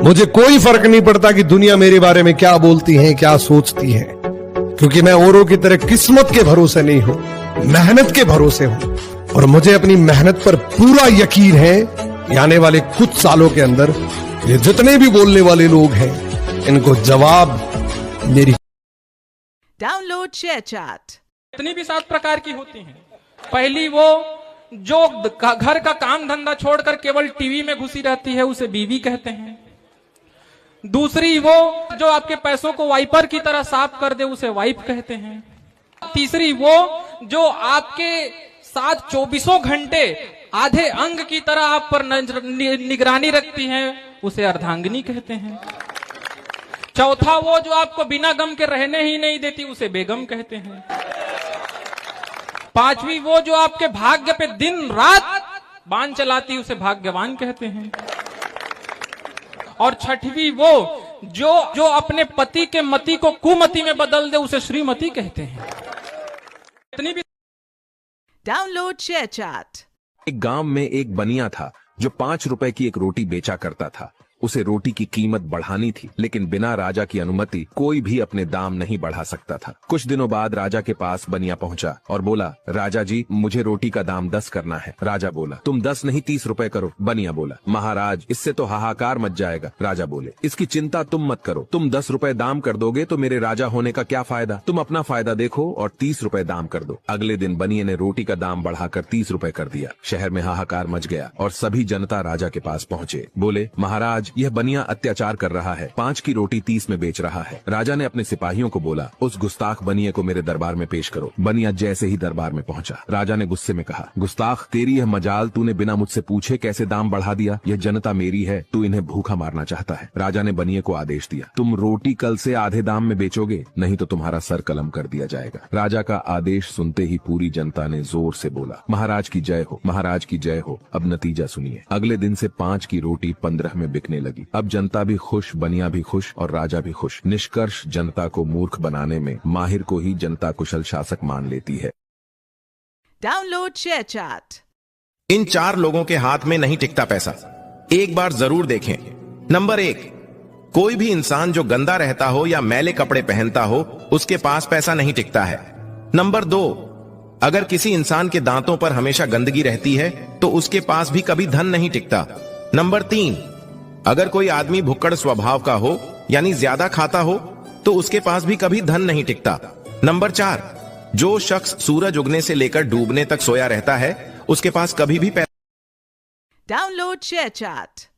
मुझे कोई फर्क नहीं पड़ता कि दुनिया मेरे बारे में क्या बोलती है, क्या सोचती है, क्योंकि मैं औरों की तरह किस्मत के भरोसे नहीं हूं, मेहनत के भरोसे हूं। और मुझे अपनी मेहनत पर पूरा यकीन है कि आने वाले कुछ सालों के अंदर ये जितने भी बोलने वाले लोग हैं, इनको जवाब मेरी। Download share chat. इतनी भी 7 प्रकार की होती हैं। पहली वो जो घर का काम धंधा छोड़कर केवल टीवी में घुसी रहती है, उसे बीवी कहते हैं। दूसरी वो जो आपके पैसों को वाइपर की तरह साफ कर दे, उसे वाइफ कहते हैं। तीसरी वो जो आपके साथ 24 घंटे आधे अंग की तरह आप पर निगरानी रखती है, उसे अर्धांगिनी कहते हैं। चौथा वो जो आपको बिना गम के रहने ही नहीं देती, उसे बेगम कहते हैं। पांचवी वो जो आपके भाग्य पे दिन रात बाण चलाती, उसे भाग्यवान कहते हैं। और छठवीं वो जो अपने पति के मति को कुमति में बदल दे, उसे श्रीमती कहते हैं। इतनी भी। Download share chat. एक गांव में एक बनिया था जो 5 रुपए की एक रोटी बेचा करता था। उसे रोटी की कीमत बढ़ानी थी, लेकिन बिना राजा की अनुमति कोई भी अपने दाम नहीं बढ़ा सकता था। कुछ दिनों बाद राजा के पास बनिया पहुंचा और बोला, राजा जी, मुझे रोटी का दाम 10 करना है। राजा बोला, तुम 10 नहीं 30 रुपए करो। बनिया बोला, महाराज, इससे तो हाहाकार मच जाएगा। राजा बोले, इसकी चिंता तुम मत करो, तुम 10 रुपए दाम कर दोगे तो मेरे राजा होने का क्या फायदा। तुम अपना फायदा देखो और 30 रुपए दाम कर दो। अगले दिन बनिए ने रोटी का दाम बढ़ाकर 30 रुपए कर दिया। शहर में हाहाकार मच गया और सभी जनता राजा के पास पहुंचे। बोले, महाराज, यह बनिया अत्याचार कर रहा है, 5 की रोटी 30 में बेच रहा है। राजा ने अपने सिपाहियों को बोला, उस गुस्ताख बनिए को मेरे दरबार में पेश करो। बनिया जैसे ही दरबार में पहुंचा, राजा ने गुस्से में कहा, गुस्ताख, तेरी यह मजाल, तूने बिना मुझसे पूछे कैसे दाम बढ़ा दिया। यह जनता मेरी है, तू इन्हें भूखा मारना चाहता है। राजा ने बनिए को आदेश दिया, तुम रोटी कल से आधे दाम में बेचोगे, नहीं तो तुम्हारा सर कलम कर दिया जाएगा। राजा का आदेश सुनते ही पूरी जनता ने जोर से बोला, महाराज की जय हो, महाराज की जय हो। अब नतीजा सुनिए। अगले दिन से 5 की रोटी 15 में बिकने लगी। अब जनता भी खुश, बनिया भी खुश और राजा भी खुश। निष्कर्ष, जनता को मूर्ख बनाने में माहिर को ही जनता कुशल शासक मान लेती है। Download share chat. इन 4 लोगों के हाथ में नहीं टिकता पैसा, एक बार जरूर देखें। नंबर 1, कोई भी इंसान जो गंदा रहता हो या मैले कपड़े पहनता हो, उसके पास पैसा नहीं टिकता है। नंबर 2, अगर किसी इंसान के दांतों पर हमेशा गंदगी रहती है तो उसके पास भी कभी धन नहीं टिकता। नंबर 3, अगर कोई आदमी भुक्कड़ स्वभाव का हो, यानी ज्यादा खाता हो, तो उसके पास भी कभी धन नहीं टिकता। नंबर 4, जो शख्स सूरज उगने से लेकर डूबने तक सोया रहता है, उसके पास कभी भी पैसा। Download share chat.